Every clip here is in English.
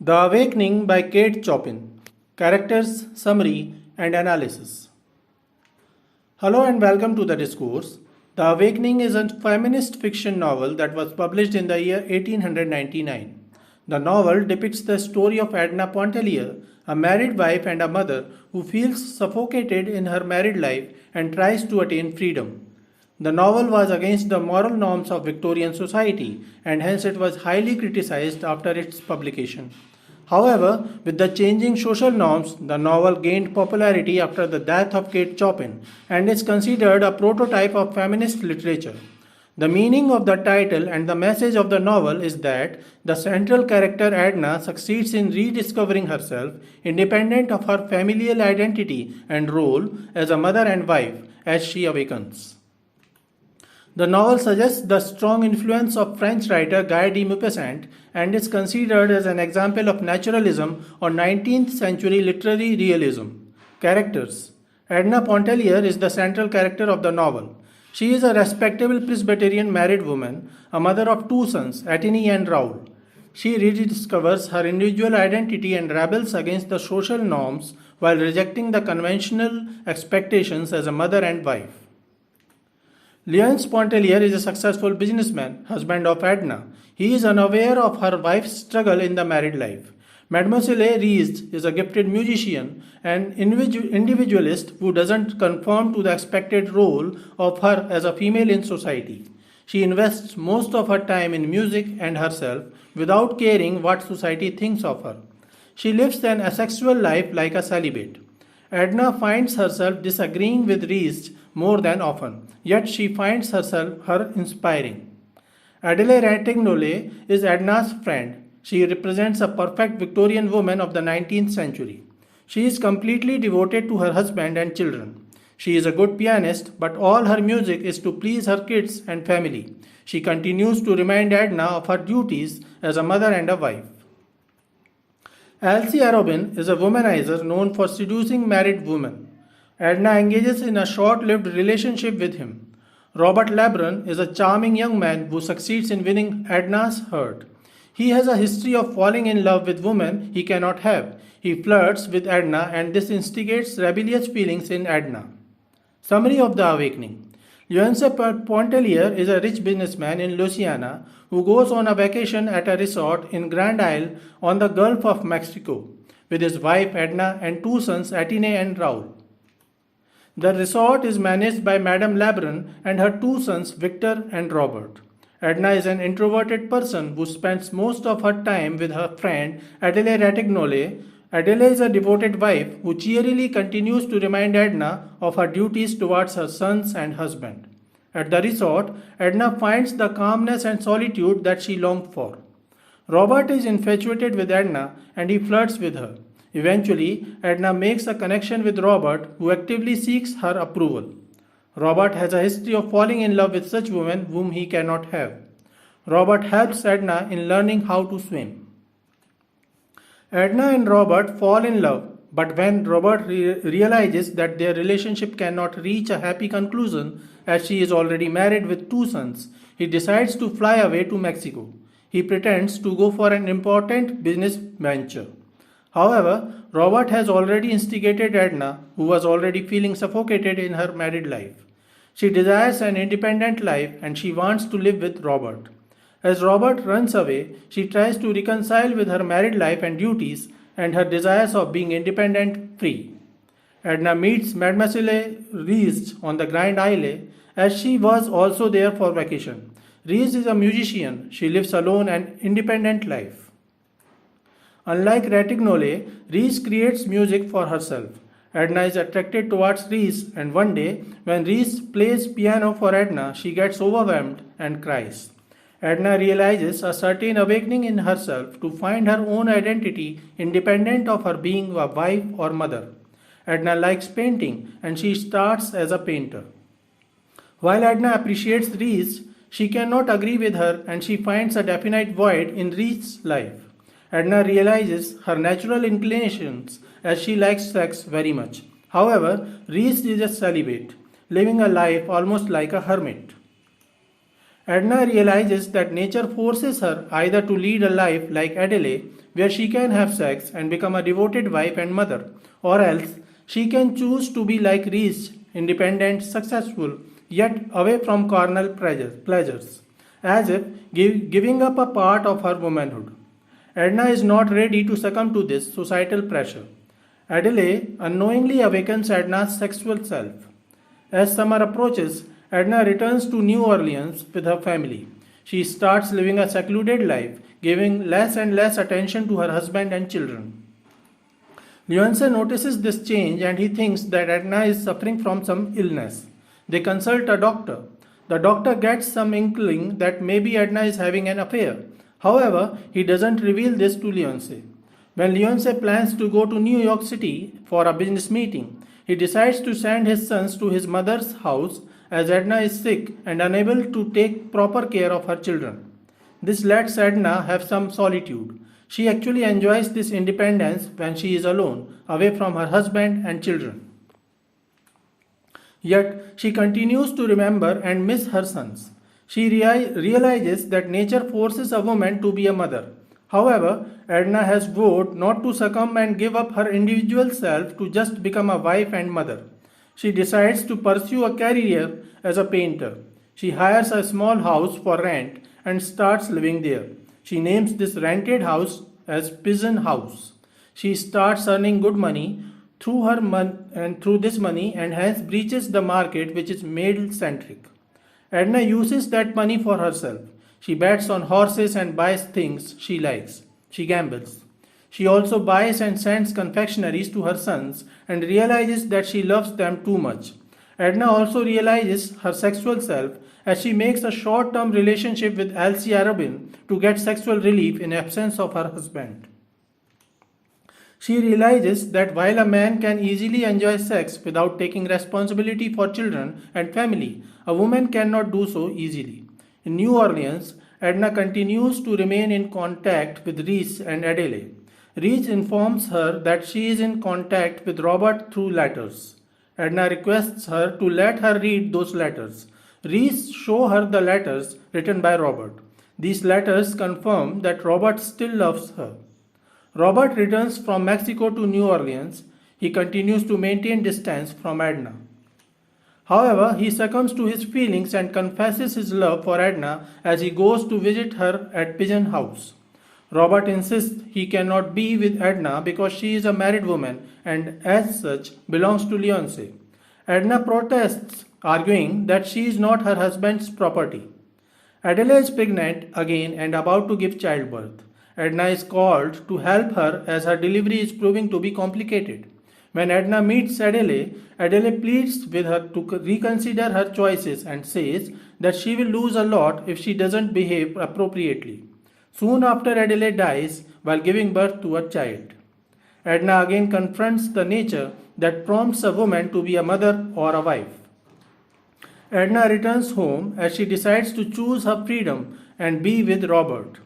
The Awakening by Kate Chopin. Characters, Summary, and Analysis. Hello and welcome to the discourse. The Awakening is a feminist fiction novel that was published in the year 1899. The novel depicts the story of Edna Pontellier, a married wife and a mother who feels suffocated in her married life and tries to attain freedom. The novel was against the moral norms of Victorian society and hence it was highly criticized after its publication. However, with the changing social norms, the novel gained popularity after the death of Kate Chopin and is considered a prototype of feminist literature. The meaning of the title and the message of the novel is that the central character Edna succeeds in rediscovering herself independent of her familial identity and role as a mother and wife as she awakens. The novel suggests the strong influence of French writer Guy de Maupassant and is considered as an example of naturalism or 19th century literary realism. Characters. Edna Pontellier is the central character of the novel. She is a respectable Presbyterian married woman, a mother of two sons, Attain and Raoul. She rediscovers her individual identity and rebels against the social norms while rejecting the conventional expectations as a mother and wife. Léonce Pontellier is a successful businessman, husband of Edna. He is unaware of her wife's struggle in the married life. Mademoiselle Rees is a gifted musician and individualist who doesn't conform to the expected role of her as a female in society. She invests most of her time in music and herself without caring what society thinks of her. She lives an asexual life like a celibate. Edna finds herself disagreeing with Rees more than often, yet she finds her inspiring. Adele Ratignolle is Edna's friend. She represents a perfect Victorian woman of the 19th century. She is completely devoted to her husband and children. She is a good pianist, but all her music is to please her kids and family. She continues to remind Edna of her duties as a mother and a wife. Elsie Arobin is a womanizer known for seducing married women. Edna engages in a short-lived relationship with him. Robert Lebrun is a charming young man who succeeds in winning Edna's heart. He has a history of falling in love with women he cannot have. He flirts with Edna and this instigates rebellious feelings in Edna. Summary of the Awakening. Léonce Pontellier is a rich businessman in Louisiana who goes on a vacation at a resort in Grand Isle on the Gulf of Mexico with his wife Edna and two sons Attain and Raoul. The resort is managed by Madame Lebrun and her two sons Victor and Robert. Edna is an introverted person who spends most of her time with her friend Adele Ratignolle. Adele is a devoted wife who cheerily continues to remind Edna of her duties towards her sons and husband. At the resort, Edna finds the calmness and solitude that she longed for. Robert is infatuated with Edna and he flirts with her. Eventually, Edna makes a connection with Robert, who actively seeks her approval. Robert has a history of falling in love with such women whom he cannot have. Robert helps Edna in learning how to swim. Edna and Robert fall in love, but when Robert realizes that their relationship cannot reach a happy conclusion as she is already married with two sons, he decides to fly away to Mexico. He pretends to go for an important business venture. However, Robert has already instigated Edna, who was already feeling suffocated in her married life. She desires an independent life and she wants to live with Robert. As Robert runs away, she tries to reconcile with her married life and duties and her desires of being independent free. Edna meets Mademoiselle Rees on the Grand Isle as she was also there for vacation. Rees is a musician. She lives alone and independent life. Unlike Ratignolle, Rees creates music for herself. Edna is attracted towards Rees and one day, when Rees plays piano for Edna, she gets overwhelmed and cries. Edna realizes a certain awakening in herself to find her own identity independent of her being a wife or mother. Edna likes painting and she starts as a painter. While Edna appreciates Rees, she cannot agree with her and she finds a definite void in Rees' life. Edna realizes her natural inclinations as she likes sex very much. However, Rees is a celibate, living a life almost like a hermit. Edna realizes that nature forces her either to lead a life like Adele, where she can have sex and become a devoted wife and mother, or else she can choose to be like Reese, independent, successful, yet away from carnal pleasures, as if giving up a part of her womanhood. Edna is not ready to succumb to this societal pressure. Adele unknowingly awakens Edna's sexual self. As summer approaches, Edna returns to New Orleans with her family. She starts living a secluded life, giving less and less attention to her husband and children. Leonce notices this change and he thinks that Edna is suffering from some illness. They consult a doctor. The doctor gets some inkling that maybe Edna is having an affair. However, he doesn't reveal this to Leonce. When Leonce plans to go to New York City for a business meeting, he decides to send his sons to his mother's house as Edna is sick and unable to take proper care of her children. This lets Edna have some solitude. She actually enjoys this independence when she is alone, away from her husband and children. Yet she continues to remember and miss her sons. She realizes that nature forces a woman to be a mother. However, Edna has vowed not to succumb and give up her individual self to just become a wife and mother. She decides to pursue a career as a painter. She hires a small house for rent and starts living there. She names this rented house as Pigeon House. She starts earning good money through this money and hence breaches the market, which is male centric. Edna uses that money for herself. She bets on horses and buys things she likes. She gambles. She also buys and sends confectionaries to her sons and realizes that she loves them too much. Edna also realizes her sexual self as she makes a short-term relationship with Elsie Arabin to get sexual relief in absence of her husband. She realizes that while a man can easily enjoy sex without taking responsibility for children and family, a woman cannot do so easily. In New Orleans, Edna continues to remain in contact with Reese and Adele. Reese informs her that she is in contact with Robert through letters. Edna requests her to let her read those letters. Reese shows her the letters written by Robert. These letters confirm that Robert still loves her. Robert returns from Mexico to New Orleans. He continues to maintain distance from Edna. However, he succumbs to his feelings and confesses his love for Edna as he goes to visit her at Pigeon House. Robert insists he cannot be with Edna because she is a married woman and as such belongs to Leonce. Edna protests, arguing that she is not her husband's property. Adele is pregnant again and about to give childbirth. Edna is called to help her as her delivery is proving to be complicated. When Edna meets Adele, Adele pleads with her to reconsider her choices and says that she will lose a lot if she doesn't behave appropriately. Soon after, Adele dies while giving birth to a child. Edna again confronts the nature that prompts a woman to be a mother or a wife. Edna returns home as she decides to choose her freedom and be with Robert.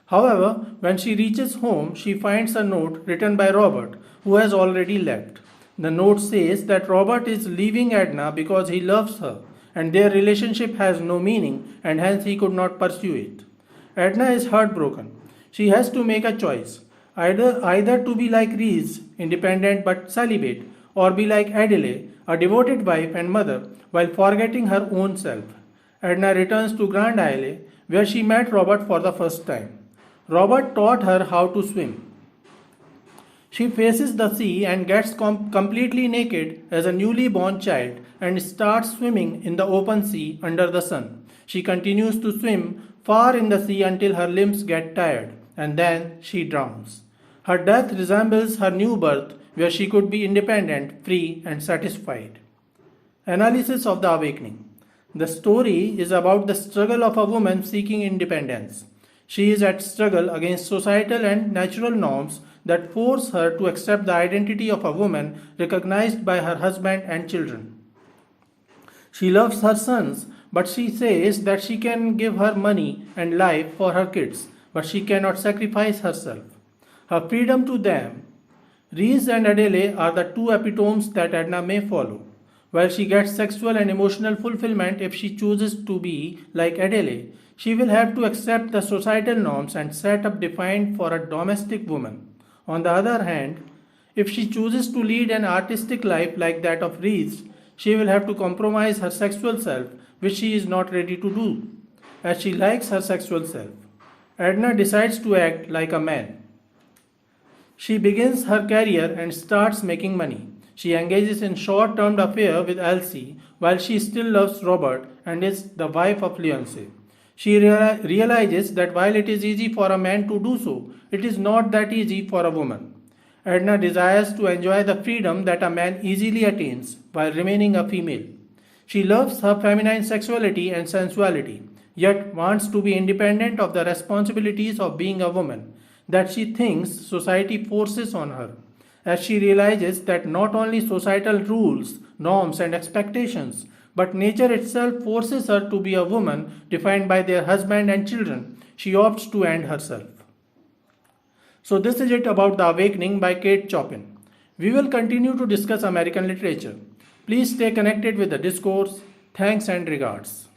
However, when she reaches home, she finds a note written by Robert, who has already left. The note says that Robert is leaving Edna because he loves her and their relationship has no meaning and hence he could not pursue it. Edna is heartbroken. She has to make a choice, either to be like Reese, independent but celibate, or be like Adele, a devoted wife and mother, while forgetting her own self. Edna returns to Grand Isle, where she met Robert for the first time. Robert taught her how to swim. She faces the sea and gets completely naked as a newly born child and starts swimming in the open sea under the sun. She continues to swim far in the sea until her limbs get tired and then she drowns. Her death resembles her new birth where she could be independent, free and satisfied. Analysis of the awakening. The story is about the struggle of a woman seeking independence. She is at struggle against societal and natural norms that force her to accept the identity of a woman recognized by her husband and children. She loves her sons, but she says that she can give her money and life for her kids, but she cannot sacrifice herself. Her freedom to them. Reese and Adele are the two epitomes that Edna may follow. While she gets sexual and emotional fulfillment if she chooses to be like Adele, she will have to accept the societal norms and set up defined for a domestic woman. On the other hand, if she chooses to lead an artistic life like that of Reese, she will have to compromise her sexual self, which she is not ready to do, as she likes her sexual self. Edna decides to act like a man. She begins her career and starts making money. She engages in short-term affair with Elsie while she still loves Robert and is the wife of Leonce. She realizes that while it is easy for a man to do so, it is not that easy for a woman. Edna desires to enjoy the freedom that a man easily attains while remaining a female. She loves her feminine sexuality and sensuality, yet wants to be independent of the responsibilities of being a woman that she thinks society forces on her, as she realizes that not only societal rules, norms, and expectations, but nature itself forces her to be a woman defined by their husband and children. She opts to end herself. So, this is it about The Awakening by Kate Chopin. We will continue to discuss American literature. Please stay connected with the discourse. Thanks and regards.